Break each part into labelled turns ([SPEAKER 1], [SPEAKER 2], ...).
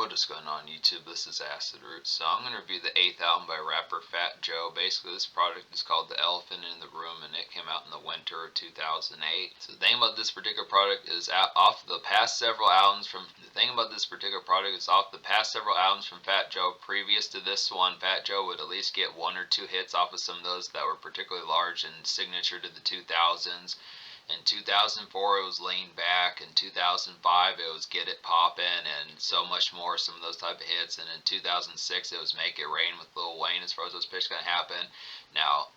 [SPEAKER 1] What is going on YouTube? This is Acid Roots. So I'm going to review the 8th album by rapper Fat Joe. Basically this product is called The Elephant in the Room and it came out in the winter of 2008. So the thing about this particular product is off the past several albums from Fat Joe. Previous to this one, Fat Joe would at least get one or two hits off of some of those that were particularly large and signature to the 2000s. In 2004 it was Lean Back, in 2005 it was Get It Poppin', and so much more, some of those type of hits, and in 2006 it was Make It Rain with Lil Wayne as far as those pitches gonna happen. Now,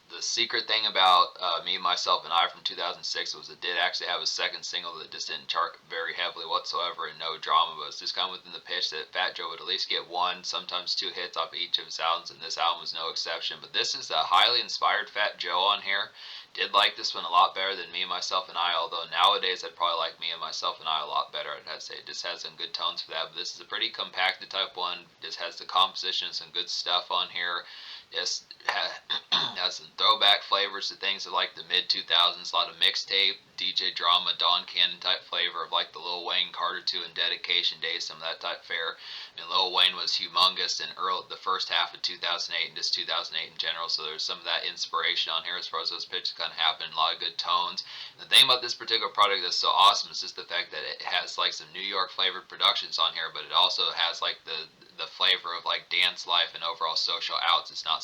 [SPEAKER 1] the secret thing about Me, Myself, and I from 2006 was it did actually have a second single that just didn't chart very heavily whatsoever and no drama, but it's just kind of within the pitch that Fat Joe would at least get one, sometimes two hits off of each of his albums, and this album was no exception. But this is a highly inspired Fat Joe on here. Did like this one a lot better than Me, Myself, and I, although nowadays I'd probably like Me and Myself and I a lot better. I'd have to say it just has some good tones for that, but this is a pretty compacted type one. Just has the composition, some good stuff on here. Just has some throwback flavors to things of like the mid 2000s, a lot of mixtape, DJ drama, Don Cannon type flavor of like the Lil Wayne, Carter 2, and Dedication days, some of that type fare. I mean, Lil Wayne was humongous in the first half of 2008 and just 2008 in general, so there's some of that inspiration on here as far as those pitches kind of happen, a lot of good tones. And the thing about this particular product that's so awesome is just the fact that it has like some New York flavored productions on here, but it also has like the flavor of like dance life and overall social outs. It's not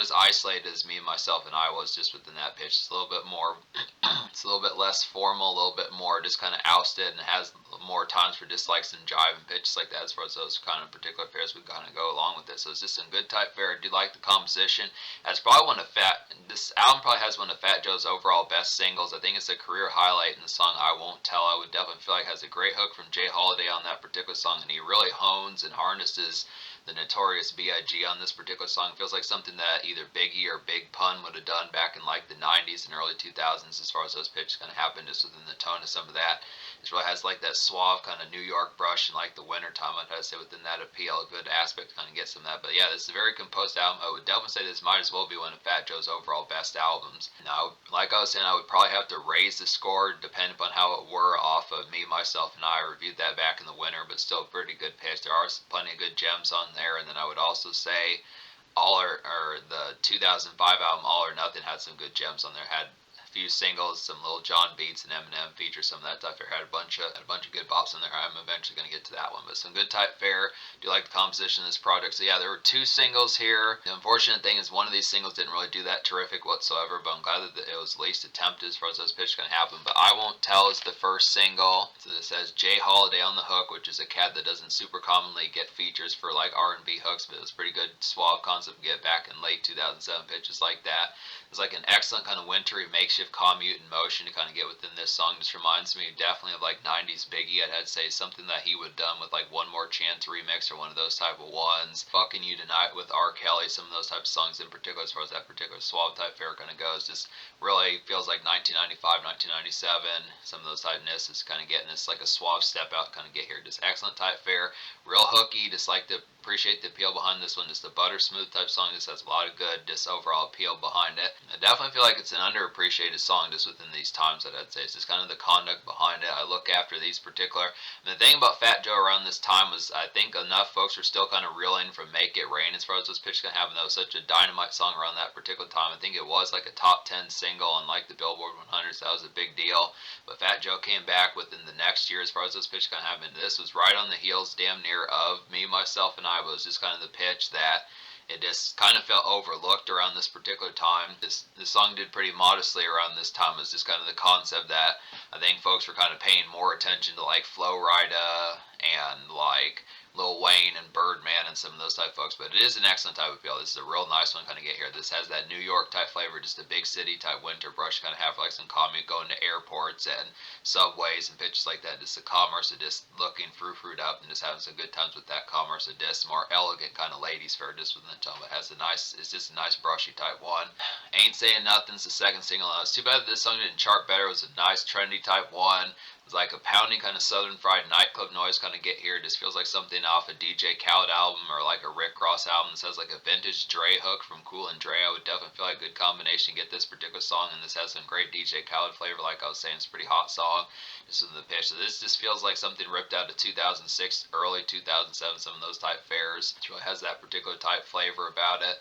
[SPEAKER 1] as isolated as Me, Myself, and I was just within that pitch. It's a little bit more, it's a little bit less formal, a little bit more just kind of ousted, and has more times for just like some jive and pitches like that as far as those kind of particular pairs we kind of go along with it. So it's just some good type fare. I do like the composition. That's probably this album probably has one of Fat Joe's overall best singles. I think it's a career highlight in the song I Won't Tell. I would definitely feel like it has a great hook from Jay Holiday on that particular song, and he really hones and harnesses the Notorious B.I.G. on this particular song. It feels like something that either Biggie or Big Pun would have done back in like the 90s and early 2000s as far as those pitches kind of happen, just within the tone of some of that. It really has like that suave kind of New York brush in like the winter time. I'd have to say within that appeal, a good aspect to kind of get some of that. But yeah, this is a very composed album. I would definitely say this might as well be one of Fat Joe's overall best albums. Now, like I was saying, I would probably have to raise the score depending upon how it were off of Me, Myself, and I. Reviewed that back in the winter, but still a pretty good pitch. There are plenty of good gems on there. And then I would also say the 2005 album All or Nothing had some good gems on there. Had a few singles, some Lil Jon beats, and Eminem features, some of that type fare. Had a bunch of good bops in there. I'm eventually going to get to that one, but some good type fare. Do like the composition of this project. So yeah, there were two singles here. The unfortunate thing is one of these singles didn't really do that terrific whatsoever, but I'm glad that it was at least attempted as far as those pitches going to happen. But I Won't Tell is the first single. So this has Jay Holiday on the hook, which is a cat that doesn't super commonly get features for like R&B hooks, but it was pretty good, suave concept to get back in late 2007 pitches like that. It's like an excellent kind of wintry makeshift commute in motion to kind of get within this song. Just reminds me definitely of like 90s Biggie. I'd say something that he would have done with like One More Chance remix or one of those type of ones. Fucking You Tonight with R. Kelly, some of those type of songs in particular as far as that particular suave type fare kind of goes. Just really feels like 1995, 1997. Some of those typeness is kind of getting this like a suave step out kind of get here. Just excellent type fare. Real hooky. Just like to appreciate the appeal behind this one. Just a butter smooth type song. Just has a lot of good just overall appeal behind it. I definitely feel like it's an underappreciated song just within these times that I'd say. It's just kind of the conduct behind it. I look after these particular. And the thing about Fat Joe around this time was I think enough folks were still kind of reeling from Make It Rain as far as those pitches can happen. That was such a dynamite song around that particular time. I think it was like a top 10 single on like the Billboard 100, so that was a big deal. But Fat Joe came back within the next year as far as those pitches can happen. This was right on the heels damn near of Me, Myself, and I. Was just kind of the pitch that it just kind of felt overlooked around this particular time. This song did pretty modestly around this time. It's just kind of the concept that I think folks were kind of paying more attention to like Flo Rida and like Lil Wayne and Birdman and some of those type folks, but it is an excellent type of feel. This is a real nice one kind of get here. This has that New York type flavor, just a big city type winter brush, kind of have like some commute going to airports and subways and pitches like that. Just the commerce of just looking fruit up and just having some good times with that commerce of just more elegant kind of ladies fair just within the tone. But has a nice, it's just a nice brushy type one. Ain't Saying Nothing's the second single. Now, it's too bad that this song didn't chart better. It was a nice trendy Miami type one. It's like a pounding kind of southern fried nightclub noise kind of get here. It just feels like something off a DJ Khaled album or like a Rick Ross album. It sounds like a vintage Dre hook from Cool and Dre. I would definitely feel like a good combination to get this particular song, and this has some great DJ Khaled flavor. Like I was saying, it's a pretty hot song. This is the pitch. So this just feels like something ripped out of 2006, early 2007, some of those type fairs. It really has that particular type flavor about it.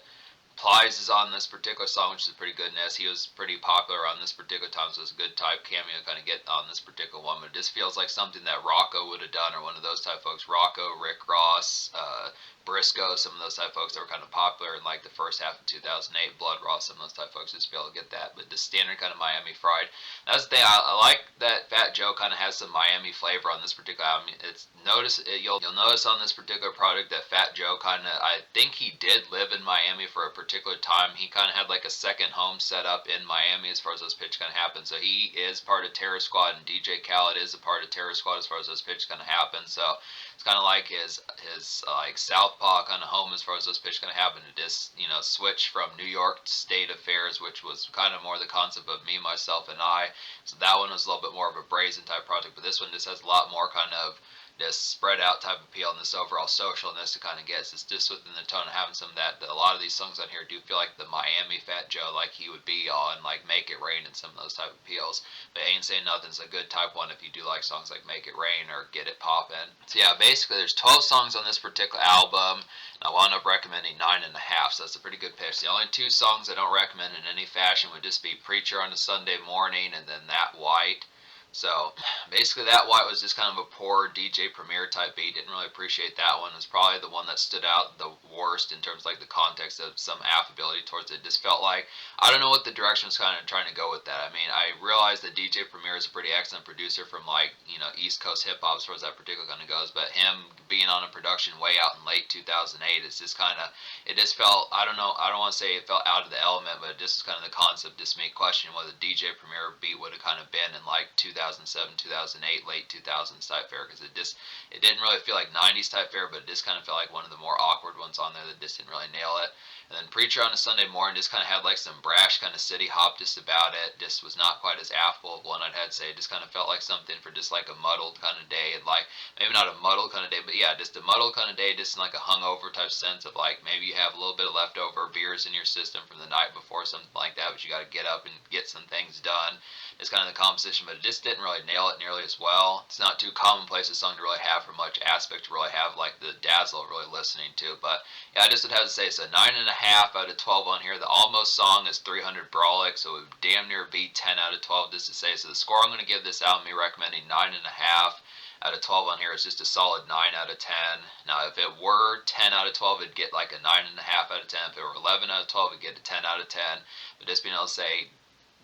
[SPEAKER 1] Plies is on this particular song, which is pretty good. And he was pretty popular on this particular time, so it's a good type cameo kind of get on this particular one. But it just feels like something that Rocco would have done, or one of those type folks. Rocco, Rick Ross, Briscoe, some of those type folks that were kind of popular in like the first half of 2008. Blood Ross, some of those type folks just be able to get that. But the standard kind of Miami fried. That's the thing. I like that Fat Joe kind of has some Miami flavor on this particular album. You'll notice on this particular product that Fat Joe kind of, I think he did live in Miami for a particular time. He kind of had like a second home set up in Miami as far as those pitches kind of happen. So he is part of Terror Squad, and DJ Khaled is a part of Terror Squad as far as those pitches kind of happen. So it's kind of like his like Southpaw kind of home as far as those pitches kind of happen. To just switch from New York State Affairs, which was kind of more the concept of Me, Myself, and I. So that one was a little bit more of a brazen type project, but this one just has a lot more kind of this spread out type appeal and this overall socialness it kind of gets. It's just within the tone of having some of that. A lot of these songs on here do feel like the Miami Fat Joe, like he would be on like Make It Rain and some of those type of appeals. But Ain't Saying Nothing's a good type one if you do like songs like Make It Rain or Get It Poppin'. So yeah, basically there's 12 songs on this particular album, and I wound up recommending 9.5, so that's a pretty good pitch. The only two songs I don't recommend in any fashion would just be Preacher on a Sunday Morning and then That White. So basically That White was just kind of a poor DJ Premier type beat. Didn't really appreciate that one. It was probably the one that stood out the worst in terms of like the context of some affability towards it. Just felt like, I don't know what the direction was kind of trying to go with that. I mean, I realized that DJ Premier is a pretty excellent producer from like, East Coast hip hop as far as that particular kind of goes, but him being on a production way out in late 2008, it's just kind of, it just felt, I don't know, I don't want to say it felt out of the element, but this is kind of the concept just made question whether DJ Premier beat would have kind of been in like 2007, 2008, late 2000s type fare, because it didn't really feel like 90s type fare, but it just kind of felt like one of the more awkward ones on there that just didn't really nail it. And then Preacher on a Sunday Morning just kind of had like some brash kind of city hop just about it. Just was not quite as affable of one I'd had to say. It just kind of felt like something for just like a muddled kind of day, and like maybe not a muddled kind of day, but yeah, just a muddled kind of day, just in like a hungover type sense of like maybe you have a little bit of leftover beers in your system from the night before, something like that, but you got to get up and get some things done. It's kind of the composition, but it just didn't really nail it nearly as well. It's not too commonplace a song to really have for much aspect to really have like the dazzle of really listening to. But yeah, I just would have to say it's a 9.5 out of 12 on here. The Almost song is 300 Brawlic, so it would damn near be 10 out of 12 just to say. So the score I'm going to give this album, me recommending 9.5 out of 12 on here is just a solid 9 out of 10. Now, if it were 10 out of 12, it'd get like a 9.5 out of 10. If it were 11 out of 12, it'd get a 10 out of 10. But just being able to say,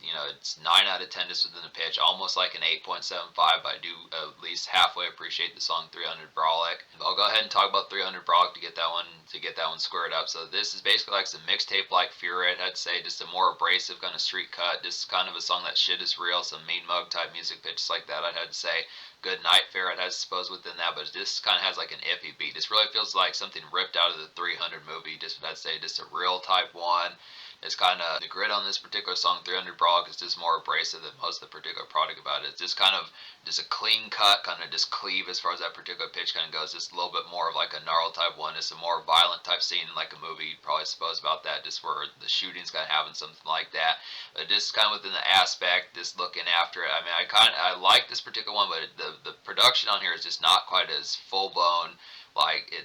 [SPEAKER 1] it's 9 out of 10 just within the pitch, almost like an 8.75. But I do at least halfway appreciate the song 300 Brawlic. I'll go ahead and talk about 300 Brawlic to get that one squared up. So this is basically like some mixtape like Fury, I'd say, just a more abrasive kind of street cut. Just kind of a song that shit is real, some Mean Mug type music pitches like that, I'd have to say. Good Night Fair, I'd have to suppose within that, but this kind of has like an iffy beat. This really feels like something ripped out of the 300 movie, just what I'd say, just a real type one. It's kind of, the grit on this particular song, 300 Brawlic, is just more abrasive than most of the particular product about it. It's just kind of just a clean cut, kind of just cleave as far as that particular pitch kind of goes. Just a little bit more of like a gnarl type one. It's a more violent type scene like a movie. You'd probably suppose about that, just where the shooting's kind of having something like that. But just kind of within the aspect, just looking after it. I mean, I like this particular one, but the production on here is just not quite as full blown.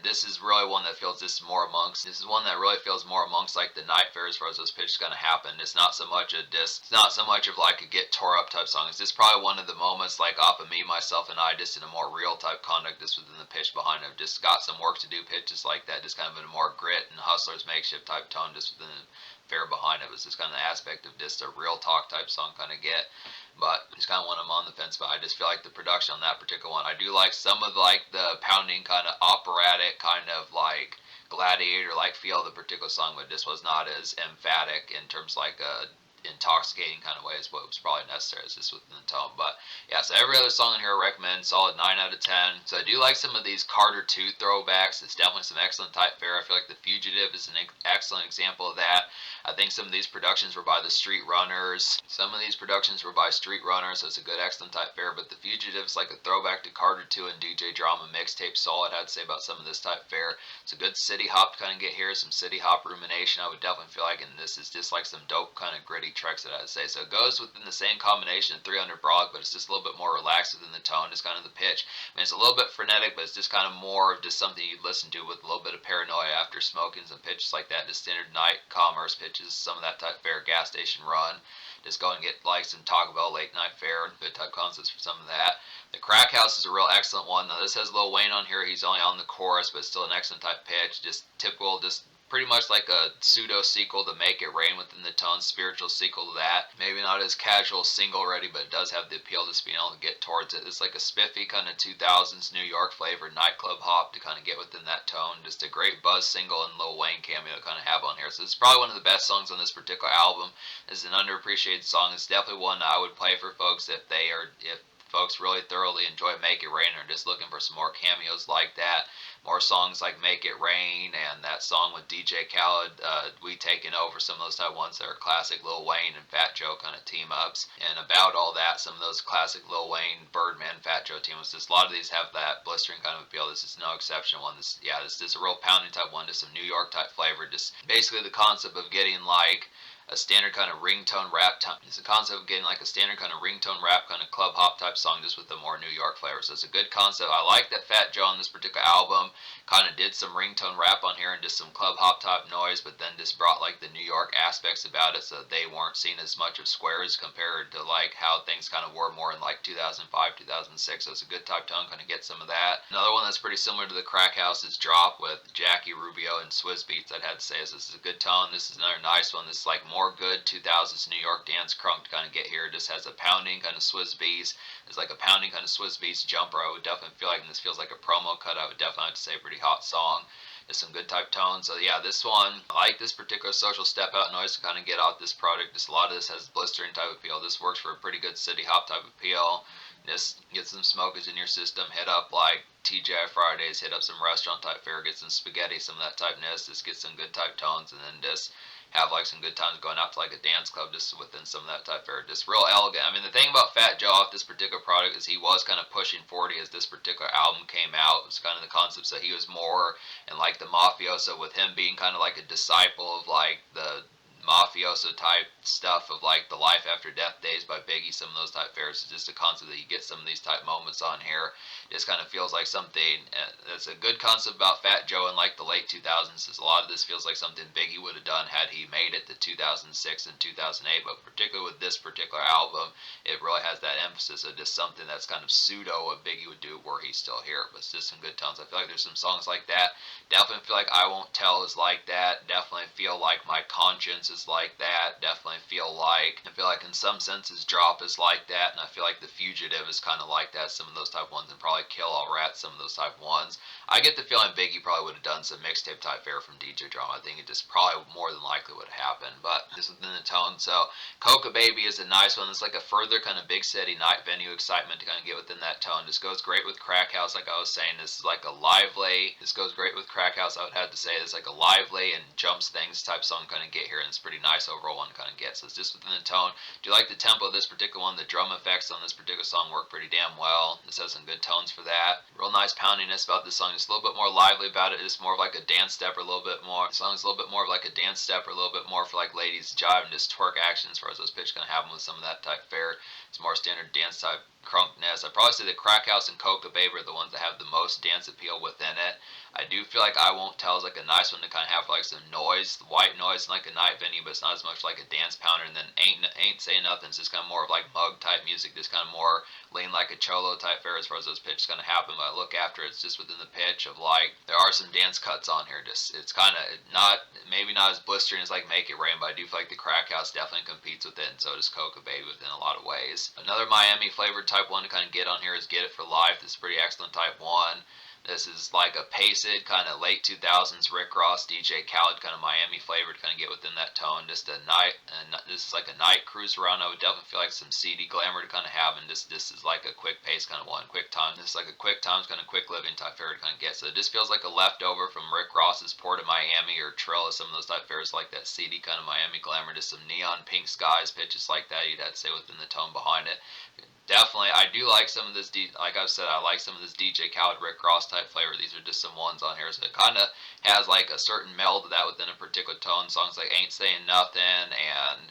[SPEAKER 1] This is really one that feels this is one that really feels more amongst like the Night Fair as far as those pitches gonna happen. It's not so much of like a get tore up type song. It's just probably one of the moments like off of Me, Myself, and I, just in a more real type conduct, just within the pitch behind it. Just got some work to do pitches like that, just kind of in a more grit and Hustler's Makeshift type tone, just within the fair behind it. It was just kind of the aspect of just a real talk type song kind of get. But it's kind of one I'm on the fence, but I just feel like the production on that particular one, I do like some of like the pounding kind of operatic kind of like Gladiator like feel of the particular song, but this was not as emphatic in terms like intoxicating kind of way is what was probably necessary. It's just within the tone. But yeah, so every other song in here I recommend, solid 9 out of 10. So I do like some of these Carter 2 throwbacks. It's definitely some excellent type fare. I feel like The Fugitive is an excellent example of that. I think some of these productions were by the Street Runners. Some of these productions were by Street Runners, so it's a good excellent type fare. But The Fugitive is like a throwback to Carter 2 and DJ Drama mixtape. Solid, I'd say, about some of this type fare. It's a good city hop to kind of get here, some city hop rumination, I would definitely feel like, and this is just like some dope kind of gritty tracks that I'd say. So it goes within the same combination of 300 Broad, but it's just a little bit more relaxed within the tone, just kind of the pitch. I mean, it's a little bit frenetic, but it's just kind of more of just something you'd listen to with a little bit of paranoia after smoking, some pitches like that, just standard night commerce pitches, some of that type fare, gas station run. Just go and get like some Taco Bell late night fare, good type concepts for some of that. The Crack House is a real excellent one. Now this has Lil Wayne on here. He's only on the chorus, but still an excellent type pitch. Just typical, just pretty much like a pseudo sequel to Make It Rain within the tone, spiritual sequel to that. Maybe not as casual single ready, but it does have the appeal to being able to get towards it. It's like a spiffy kind of 2000s New York flavored nightclub hop to kind of get within that tone. Just a great buzz single and Lil Wayne cameo to kind of have on here. So it's probably one of the best songs on this particular album. It's an underappreciated song. It's definitely one that I would play for folks if folks really thoroughly enjoy Make It Rain or just looking for some more cameos like that. More songs like Make It Rain and that song with DJ Khaled, We Taking Over, some of those type ones that are classic Lil Wayne and Fat Joe kind of team ups. And about all that, some of those classic Lil Wayne, Birdman, Fat Joe team ups, just a lot of these have that blistering kind of appeal. This is no exception one. This is a real pounding type one, just some New York type flavor. Just basically the concept of getting like a standard kind of ringtone rap time. It's a concept of getting like a standard kind of ringtone rap kind of club hop type song just with a more New York flavor. So it's a good concept. I like that Fat Joe on this particular album kind of did some ringtone rap on here and just some club hop type noise, but then just brought like the New York aspects about it so they weren't seen as much of squares compared to like how things kind of were more in like 2005, 2006. So it's a good type tone, kind of get some of that. Another one that's pretty similar to the Crack House is Drop with Jackie Rubio and Swizz Beatz. I'd have to say this is a good tone. This is another nice one. This is like more good 2000s New York dance crunk to kind of get here. It just has a pounding kind of Swizz Beatz. It's like a pounding kind of Swizz Beatz jumper. I would definitely feel like, and this feels like a promo cut. I would definitely have to say pretty hot song. There's some good type tones. So yeah, this one, I like this particular social step out noise to kind of get out this product. Just a lot of this has blistering type appeal. This works for a pretty good city hop type appeal. Just get some smokers in your system, hit up like TGI Fridays, hit up some restaurant type fare, get some spaghetti, some of that typeness, just get some good type tones, and then just have like some good times going out to like a dance club just within some of that type fare. Just real elegant. I mean, the thing about Fat Joe off this particular product is he was kind of pushing 40 as this particular album came out. It was kind of the concept that he was more in like the mafioso, with him being kind of like a disciple of like the mafioso type stuff of like the Life After Death days by Biggie. Some of those type fares is just a concept that you get some of these type moments on here. It just kind of feels like something that's a good concept about Fat Joe in like the late 2000s. Is a lot of this feels like something Biggie would have done had he made it to 2006 and 2008, but particularly with this particular album, it really has that emphasis of just something that's kind of pseudo what Biggie would do were he still here. But it's just some good tones. I feel like there's some songs like that. Definitely feel like I Won't Tell is like that. Definitely feel like My Conscience is like that. Definitely feel like in some senses Drop is like that, and I feel like The Fugitive is kind of like that. Some of those type ones, and probably Kill All Rats, some of those type ones. I get the feeling Biggie probably would have done some mixtape type fare from DJ Drama. I think it just probably more than likely would have happened, but just within the tone. So Coca Baby is a nice one. It's like a further kind of big city night venue excitement to kind of get within that tone. Just goes great with Crack House, like I was saying. This is like a lively. This goes great with Crack House. I would have to say it's like a lively and jumps things type song kind of get here, and it's pretty nice overall one to kind of get. So it's just within the tone. Do you like the tempo of this particular one? The drum effects on this particular song work pretty damn well. This has some good tones for that. Real nice poundiness about this song. Just a little bit more lively about it. It's more of like a dance step or a little bit more. The song is a little bit more of like a dance step or a little bit more for like ladies jive and just twerk action as far as those pitches kind of happen with some of that type fare. It's more standard dance type crunkness. I'd probably say the Crack House and Coca Baby are the ones that have the most dance appeal within it. I do feel like I Won't Tell is like a nice one to kind of have like some noise, white noise, and like a night venue, but it's not as much like a dance pounder. And then Ain't Saying Nothing. It's just kind of more of like mug type music, just kind of more lean like a cholo type fare as far as those pitches kind of happen. But I look after it's just within the pitch of like there are some dance cuts on here. Just it's kind of not maybe not as blistering as like Make It Rain, but I do feel like the Crack House definitely competes with it, and so does Coca Baby within a lot of ways. Another Miami flavored type one to kind of get on here is Get It for Life. This is pretty excellent type one. This is like a paced kind of late 2000s Rick Ross, DJ Khaled kind of Miami flavor to kind of get within that tone. Just a night, and this is like a night cruise around. I would definitely feel like some CD glamour to kind of have, and this is like a quick pace kind of one, quick time. This is like a quick times kind of quick living type fare to kind of get. So it just feels like a leftover from Rick Ross's Port of Miami or Trilla, some of those type fares like that CD kind of Miami glamour. Just some neon pink skies, pitches like that. You'd have to say within the tone behind it. Definitely, I do like some of this. Like I've said, I like some of this DJ Khaled, Rick Ross type flavor. These are just some ones on here, so it kind of has like a certain meld to that within a particular tone. Songs like "Ain't Saying Nothing" and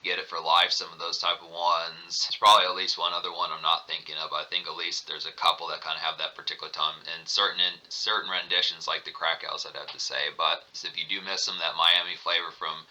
[SPEAKER 1] "Get It for Life," some of those type of ones. There's probably at least one other one I'm not thinking of. I think at least there's a couple that kind of have that particular tone in certain renditions, like the Crack House, I'd have to say. But if you do miss some of that Miami flavor from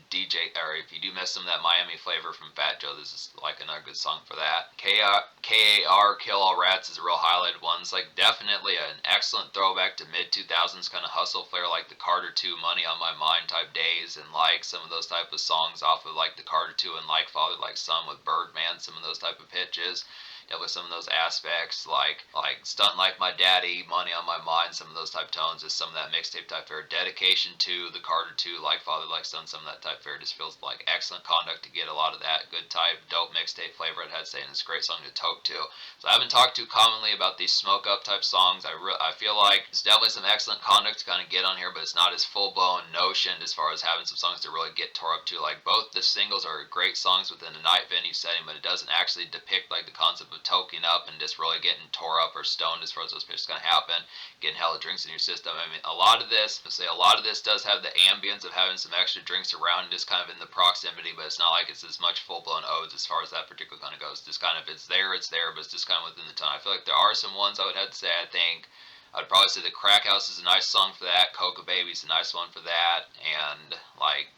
[SPEAKER 1] DJ, or if you do miss some of that Miami flavor from Fat Joe, this is like another good song for that. KAR Kill All Rats is a real highlighted one. It's like definitely an excellent throwback to mid 2000s kind of hustle flair, like the Carter 2 Money on My Mind type days, and like some of those type of songs off of like the Carter 2 and Like Father Like Son with Birdman, some of those type of pitches. Yeah, with some of those aspects, like Stunt Like My Daddy, Money on My Mind, some of those type tones, is some of that mixtape type fare. Dedication to the Carter 2, Like Father Like Son, some of that type fare just feels like excellent conduct to get a lot of that good type dope mixtape flavor. I'd have to say, and it's a great song to toke to. So I haven't talked too commonly about these smoke up type songs. I feel like it's definitely some excellent conduct to kind of get on here, but it's not as full blown notioned as far as having some songs to really get tore up to. Like both the singles are great songs within a night venue setting, but it doesn't actually depict like the concept of toking up and just really getting tore up or stoned as far as those pitches gonna happen, getting hella drinks in your system. I mean, a lot of this does have the ambience of having some extra drinks around, just kind of in the proximity, but it's not like it's as much full blown odes as far as that particular kind of goes. Just kind of it's there, but it's just kind of within the tone. I feel like there are some ones I would have to say. I think I'd probably say the Crack House is a nice song for that. Coca Baby's a nice one for that, and like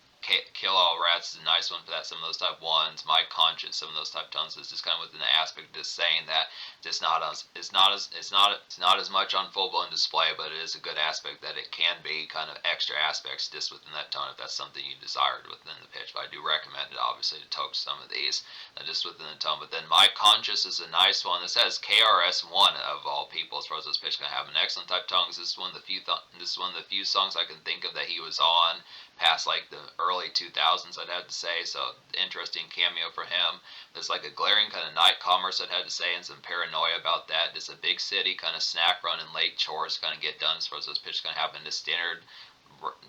[SPEAKER 1] Kill All Rats is a nice one for that. Some of those type ones, My Conscience, some of those type tones is just kind of within the aspect of just saying that it's not as much on full blown display, but it is a good aspect that it can be kind of extra aspects just within that tone if that's something you desired within the pitch. But I do recommend it obviously to toke some of these just within the tone. But then My Conscience is a nice one. This has KRS-One of all people as far as this pitch can have an excellent type tone. This is one of the few songs I can think of that he was on past like the early 2000s, I'd have to say. So interesting cameo for him. There's like a glaring kind of night commerce, I'd have to say, and some paranoia about that. Just a big city kind of snack run and late chores kind of get done as far as those pitches kind of happen. Just standard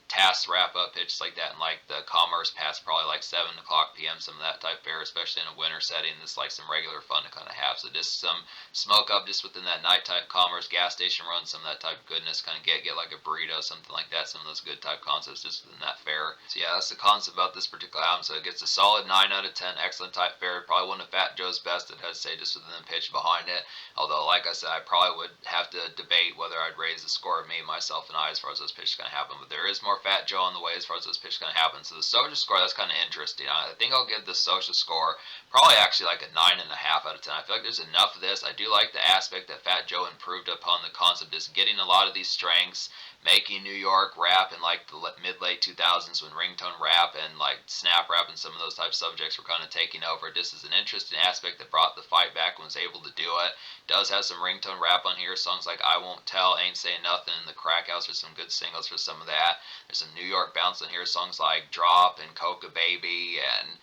[SPEAKER 1] tasks wrap up pitches like that, and like the commerce past probably like 7 o'clock p.m. Some of that type fare, especially in a winter setting. That's like some regular fun to kind of have. So just some smoke up just within that night type commerce, gas station run, some of that type of goodness kind of get like a burrito, something like that. Some of those good type concepts just within that fare. So yeah, that's the concept about this particular album. So it gets a solid 9 out of 10, excellent type fare. Probably one of Fat Joe's best, I'd have to say, just within the pitch behind it. Although, like I said, I probably would have to debate whether I'd raise the score of me, myself, and I as far as those pitches going to happen. But there is more Fat Joe on the way as far as those pitches going to happen. So the social score, that's kind of interesting. I think I'll give the social score probably actually like a 9.5 out of 10. I feel like there's enough of this. I do like the aspect that Fat Joe improved upon the concept, is getting a lot of these strengths, making New York rap in like the mid-late 2000s when ringtone rap and like snap rap and some of those type subjects were kind of taking over. This is an interesting aspect that brought the fight back and was able to do it. Does have some ringtone rap on here. Songs like I Won't Tell, Ain't Saying Nothing, and the Crack House are some good singles for some of that. There's some New York bounce on here. Songs like Drop and Coca Baby and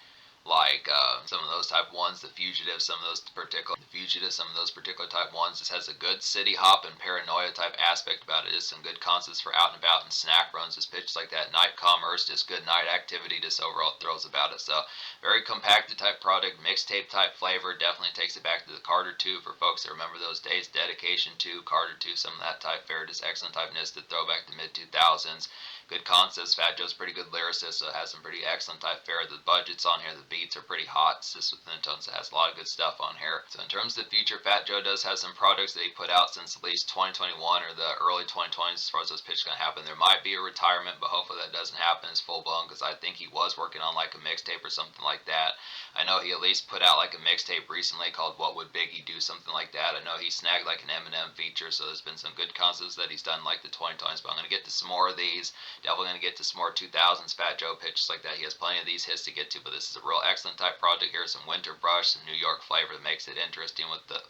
[SPEAKER 1] like some of those type ones, some of those particular type ones. This has a good city hop and paranoia type aspect about it. Just some good concepts for out and about and snack runs, just pitches like that, night commerce, just good night activity, just overall thrills about it. So very compacted type product, mixtape type flavor, definitely takes it back to the Carter 2 for folks that remember those days. Dedication to Carter 2, some of that type fare, just excellent typeness to throw back to mid 2000s. Good concepts. Fat Joe's pretty good lyricist, so it has some pretty excellent type fare. The budget's on here, the beats are pretty hot. It's just within the tones, it has a lot of good stuff on here. So in terms of the future, Fat Joe does have some products that he put out since at least 2021 or the early 2020s as far as those pitches going to happen. There might be a retirement, but hopefully that doesn't happen as full blown, because I think he was working on like a mixtape or something like that. I know he at least put out like a mixtape recently called What Would Biggie Do, something like that. I know he snagged like an Eminem feature, so there's been some good concepts that he's done like the 2020s, but I'm going to get to some more of these. Definitely going to get to some more 2000s Fat Joe pitches like that. He has plenty of these hits to get to, but this is a real excellent type project here. Some winter brush, some New York flavor that makes it interesting with that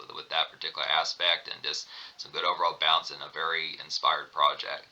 [SPEAKER 1] particular particular aspect, and just some good overall bounce and a very inspired project.